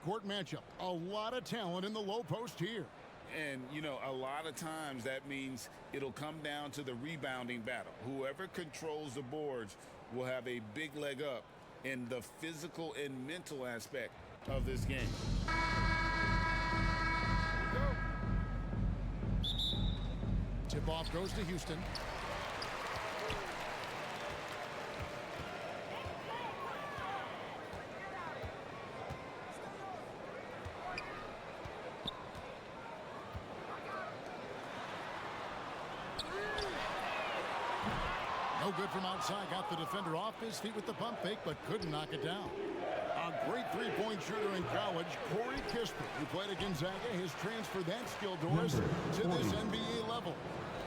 court matchup. A lot of talent in the low post here. And, you know, a lot of times that means it'll come down to the rebounding battle. Whoever controls the boards will have a big leg up in the physical and mental aspect of this game. Tip-off goes to Houston. No good from outside. Got the defender off his feet with the pump fake, but couldn't knock it down. A great three-point shooter in college, Corey Kispert, who played at Gonzaga, has transferred that skill, Doris, to this NBA level.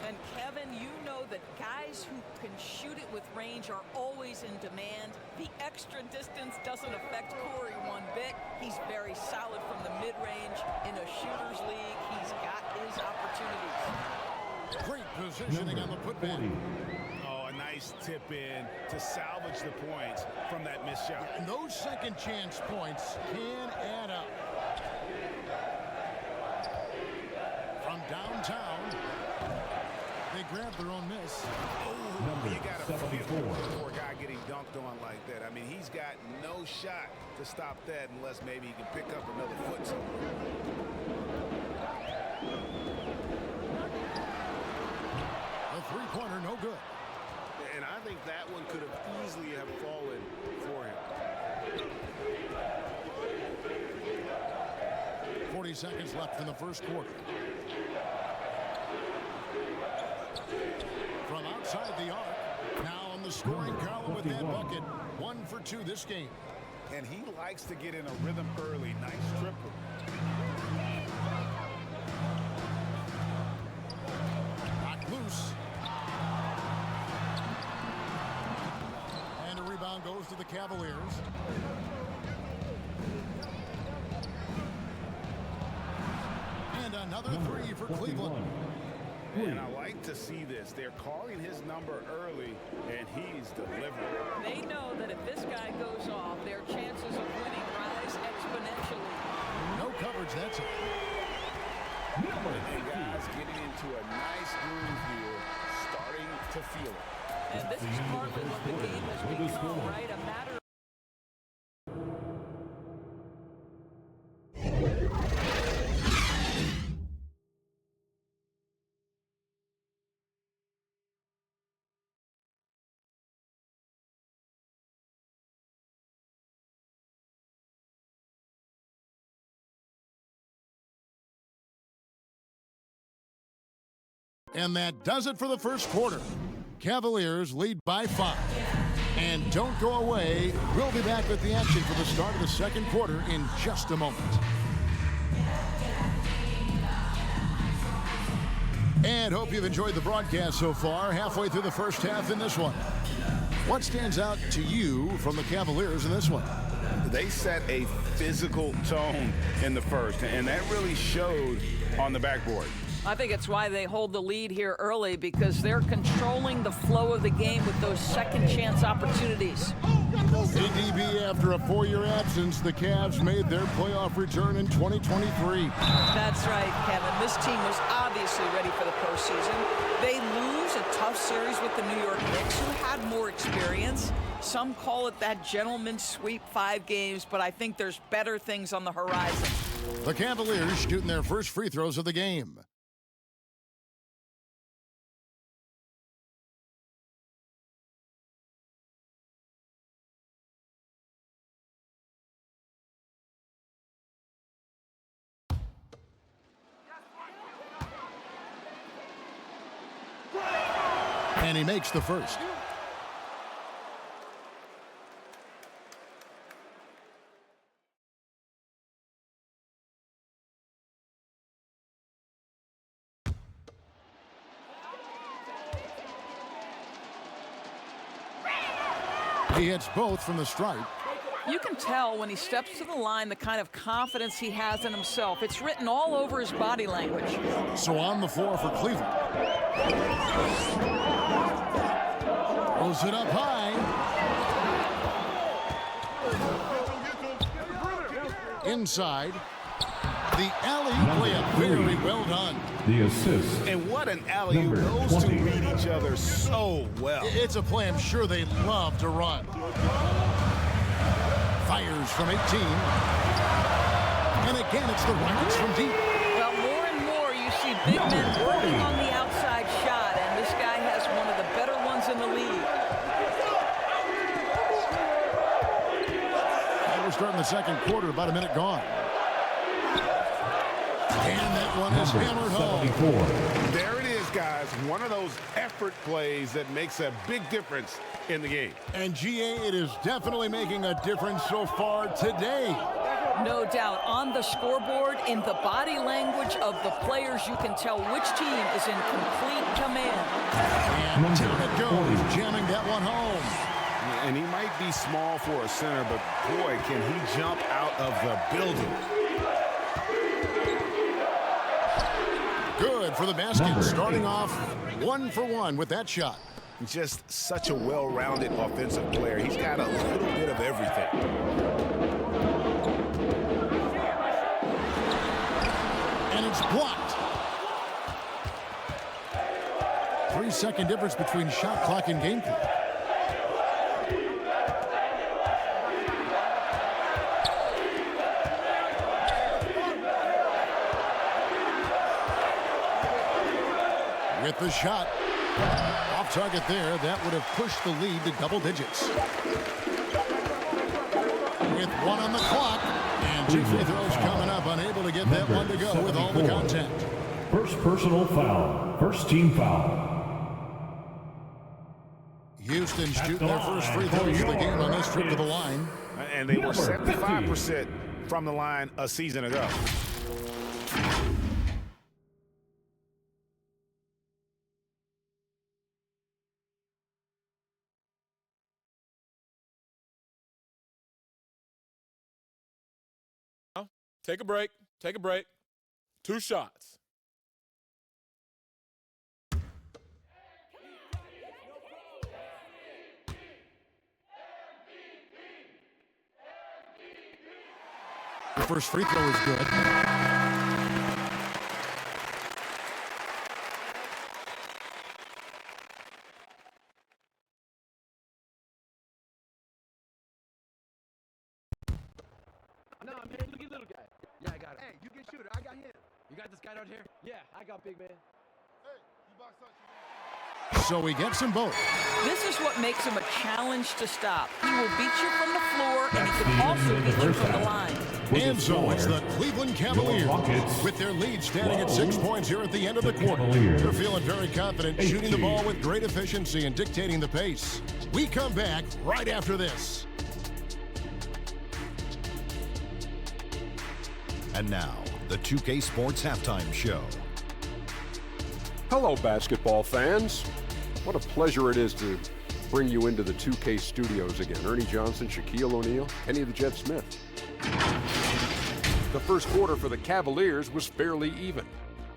And Kevin, you know that guys who can shoot it with range are always in demand. The extra distance doesn't affect Corey one bit. He's very solid from the mid-range. In a shooter's league, he's got his opportunities. Great positioning on the putback. Nice tip in to salvage the points from that missed shot. And those second chance points can add up. From downtown, they grab their own miss. Oh, you got to feel for a guy getting dunked on like that. I mean, he's got no shot to stop that unless maybe he can pick up another foot somewhere. A three-pointer, no good. And I think that one could have easily have fallen for him. 40 seconds left in the first quarter. From outside the arc, now on the scoring column with that bucket. 1 for 2 this game. And he likes to get in a rhythm early. Nice triple. Knocked loose. Rebound goes to the Cavaliers. And another three for Cleveland. And I like to see this. They're calling his number early, and he's delivering. They know that if this guy goes off, their chances of winning rise exponentially. No coverage, that's it. And guys getting into a nice groove here, starting to feel it. And this is partly what the game has become, right? A matter And that does it for the first quarter. Cavaliers lead by 5. And don't go away. We'll be back with the action for the start of the second quarter in just a moment. And hope you've enjoyed the broadcast so far. Halfway through the first half in this one. What stands out to you from the Cavaliers in this one? They set a physical tone in the first, and that really showed on the backboard. I think it's why they hold the lead here early, because they're controlling the flow of the game with those second chance opportunities. ADB, after a 4-year absence, the Cavs made their playoff return in 2023. That's right, Kevin. This team was obviously ready for the postseason. They lose a tough series with the New York Knicks, who had more experience. Some call it that gentleman's sweep, 5 games, but I think there's better things on the horizon. The Cavaliers shooting their first free throws of the game. And he makes the first. He hits both from the stripe. You can tell when he steps to the line the kind of confidence he has in himself. It's written all over his body language. So on the floor for Cleveland. Throws it up high. inside. The alley-oop layup, very well done. The assist. And what an alley-oop. Those two read each other so well. It's a play I'm sure they love to run. Fires from 18. And again, it's the Rockets from deep. Well, more and more you see big men working on the outside shot, and this guy has one of the better ones in the league. And we're starting the second quarter, about a minute gone. And that one is hammered home. There it is, guys. One of those effort plays that makes a big difference in the game. And GA, it is definitely making a difference so far today. No doubt. On the scoreboard, in the body language of the players, you can tell which team is in complete command. And down it goes, jamming that one home. And he might be small for a center, but boy, can he jump out of the building. Good for the basket, starting off 1 for 1 with that shot. Just such a well-rounded offensive player. He's got a little bit of everything. And it's blocked. 3-second difference between shot clock and game clock. With the shot. Off target there. That would have pushed the lead to double digits. With 1 on the clock. And 2 free throws coming up. Unable to get that one to go with all the contact. First personal foul. First team foul. Houston shooting their first free throws of the game on this trip to the line. And they were 75% from the line a season ago. Take a break. Take a break. 2 shots. The first free throw is good. No, man, look at little guy. Yeah, I got him. Hey, you get shooter. I got him. You got this guy out here? Yeah, I got big man. Hey, you box out. So he gets them both. This is what makes him a challenge to stop. He will beat you from the floor, and he can also beat you from the line. And so it's the Cleveland Cavaliers with their lead standing at 6 points here at the end of the quarter. They're feeling very confident, shooting the ball with great efficiency and dictating the pace. We come back right after this. And now, the 2K Sports Halftime Show. Hello, basketball fans. What a pleasure it is to bring you into the 2K studios again. Ernie Johnson, Shaquille O'Neal, Kenny the Jet Smith. The first quarter for the Cavaliers was fairly even.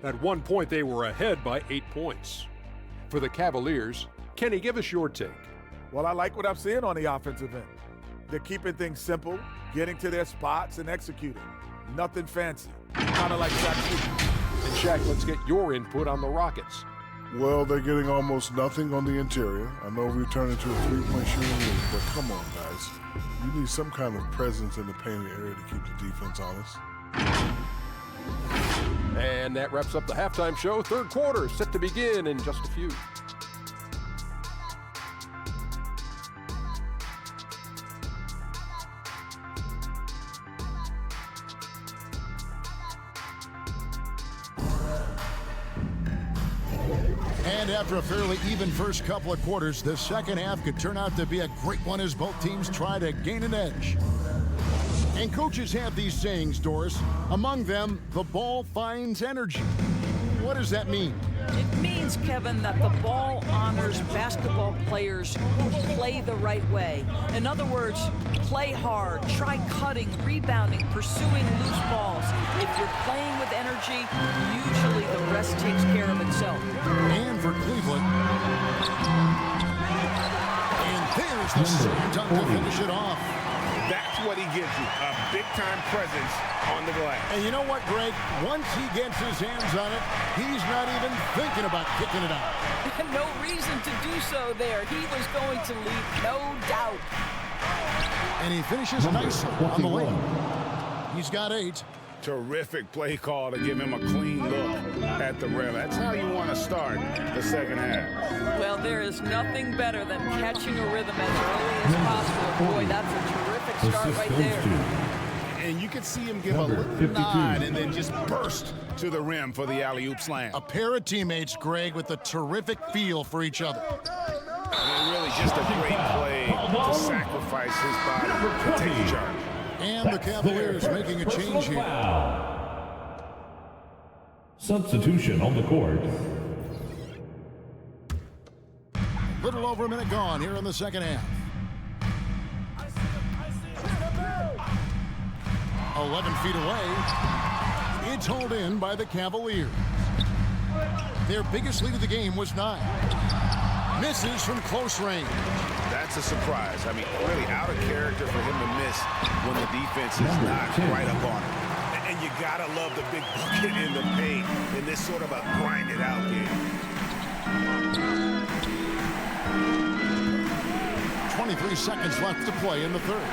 At one point, they were ahead by 8 points. For the Cavaliers, Kenny, give us your take. Well, I like what I'm seeing on the offensive end. They're keeping things simple, getting to their spots, and executing. Nothing fancy. Kind of like Shaq. And Shaq, let's get your input on the Rockets. Well, they're getting almost nothing on the interior. I know we turned into a three-point shooting league, but come on, guys. You need some kind of presence in the painted area to keep the defense honest. And that wraps up the halftime show. Third quarter set to begin in just a few. And after a fairly even first couple of quarters, the second half could turn out to be a great one as both teams try to gain an edge. And coaches have these sayings, Doris. Among them, the ball finds energy. What does that mean? It means, Kevin, that the ball honors basketball players who play the right way. In other words, play hard, try cutting, rebounding, pursuing loose balls. If you're playing with energy, usually the rest takes care of itself. And for Cleveland. And there's the slam dunk to finish it off. That's what he gives you, a big-time presence on the glass. And you know what, Greg? Once he gets his hands on it, he's not even thinking about kicking it out. No reason to do so there. He was going to lead, no doubt. And he finishes nicely on the lane. He's got 8. Terrific play call to give him a clean look at the rim. That's how you want to start the second half. Well, there is nothing better than catching a rhythm as early as possible. Boy, that's a terrific start right there. And you could see him give a little nod and then just burst to the rim for the alley-oop slam. A pair of teammates, Greg, with a terrific feel for each other. And really just a great play to sacrifice his body to take the charge. And the Cavaliers making a change here. Substitution on the court. Little over a minute gone here in the second half. 11 feet away. It's hauled in by the Cavaliers. Their biggest lead of the game was 9. Misses from close range. That's a surprise. I mean, really out of character for him to miss when the defense is not right up on him. And you gotta love the big bucket in the paint in this sort of a grinded-out game. 23 seconds left to play in the third.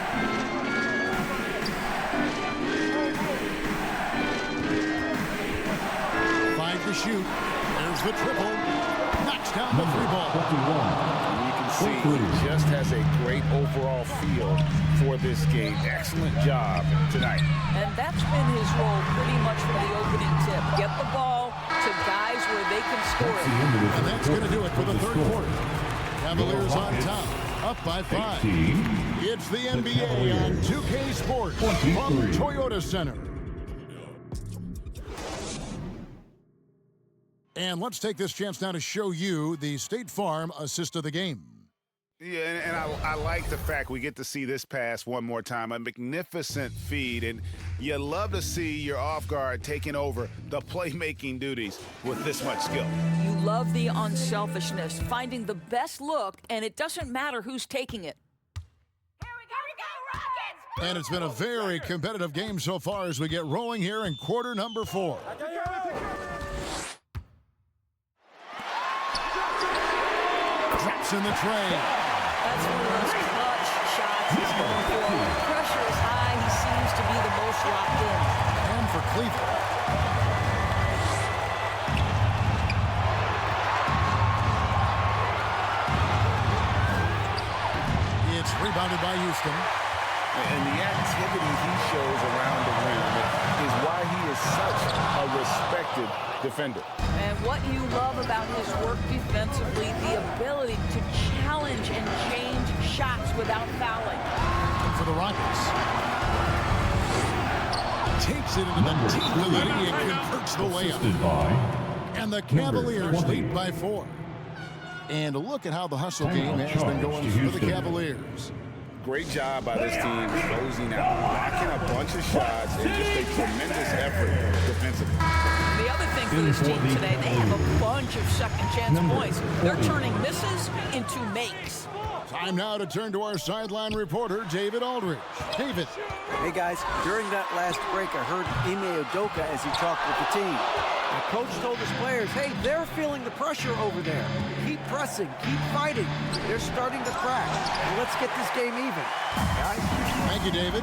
Five to shoot. There's the triple. Knocks down the 3-ball. You can see he just has a great overall feel for this game. Excellent job tonight. And that's been his role pretty much from the opening tip. Get the ball to guys where they can score it. And that's going to do it for the third quarter. Cavaliers on top, up by 5. It's the NBA on 2K Sports from Toyota Center. And let's take this chance now to show you the State Farm assist of the game. Yeah, and I like the fact we get to see this pass one more time. A magnificent feed, and you love to see your off guard taking over the playmaking duties with this much skill. You love the unselfishness, finding the best look, and it doesn't matter who's taking it. Here we go, Rockets! And it's been a very competitive game so far as we get rolling here in quarter number 4. Drops in the tray. That's one of those clutch shots he's going for. When the pressure is high, he seems to be the most locked in. And for Cleveland. It's rebounded by Houston. And the activity he shows around the rim is why he is such a respected defender. And what you love about his work defensively, the ability to challenge and change shots without fouling. And for the Rockets. Takes it into the teeth of the knee and converts the layup. And the Cavaliers lead by 4. And look at how the hustle game has been going for the Cavaliers. Great job by this team closing out, blocking a bunch of shots, and just a tremendous effort defensively. The other thing for this team today, they have a bunch of second chance points. They're turning misses into makes. Time now to turn to our sideline reporter, David Aldridge. David. Hey guys, during that last break, I heard Ime Udoka as he talked with the team. The coach told his players, hey, they're feeling the pressure over there. Keep pressing, keep fighting. They're starting to crack. Well, let's get this game even. Guys? Thank you, David.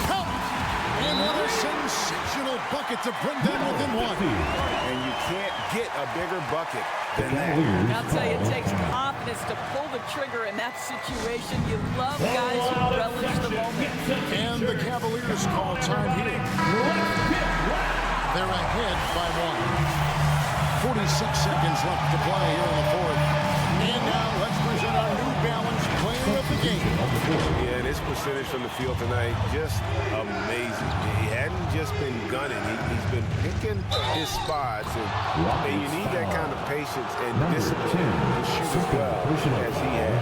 Count! And what a sensational bucket to bring them within 1. And you can't get a bigger bucket than that. I'll tell you, it takes confidence to pull the trigger in that situation. You love guys who relish the moment. And the Cavaliers call time here. They're ahead by 1. 46 seconds left to play here in the fourth. And now let's present our New Balance player of the game. Yeah, this percentage from the field tonight, just amazing. He hadn't just been gunning. He's been picking his spots. And you need that kind of patience and discipline to shoot as well as he had.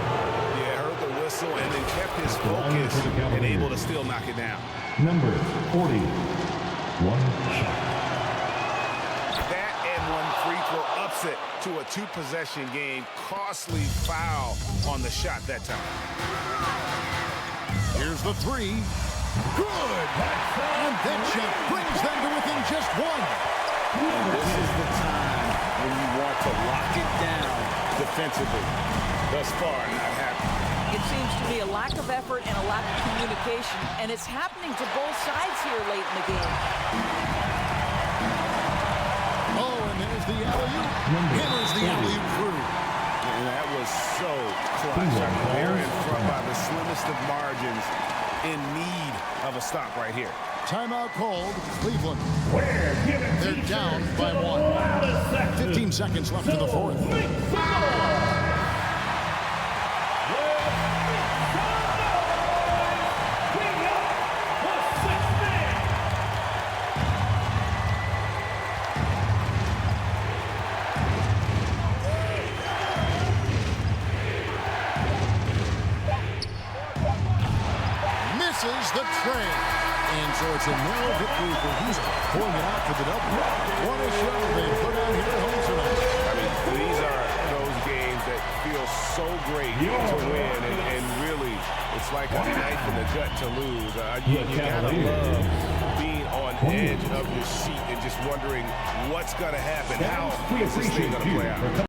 Yeah, heard the whistle and then kept his focus and able to still knock it down. Number 40, 1 shot. That and one free throw upset to a two-possession game. Costly foul on the shot that time. Here's the three. Good! And that shot brings them to within just one. And this is the time when you want to lock it down defensively. Thus far, not happening. It seems to me a lack of effort and a lack of communication, and it's happening to both sides here late in the game. Oh, and there's the alley-oop. Hammers the alley-oop through. And that was so clutch. They're in front by the slimmest of margins, in need of a stop right here. Timeout called. Cleveland. They're down by 1. 15 seconds left in the fourth. Misses the tray. And so it's a narrow victory for Houston, pulling it out for the W. What a show they put on here at home tonight. I mean, these are those games that feel so great to win, and really, it's like a knife in the gut to lose. You gotta love being on edge of your seat and just wondering what's gonna happen. How is this thing gonna play out?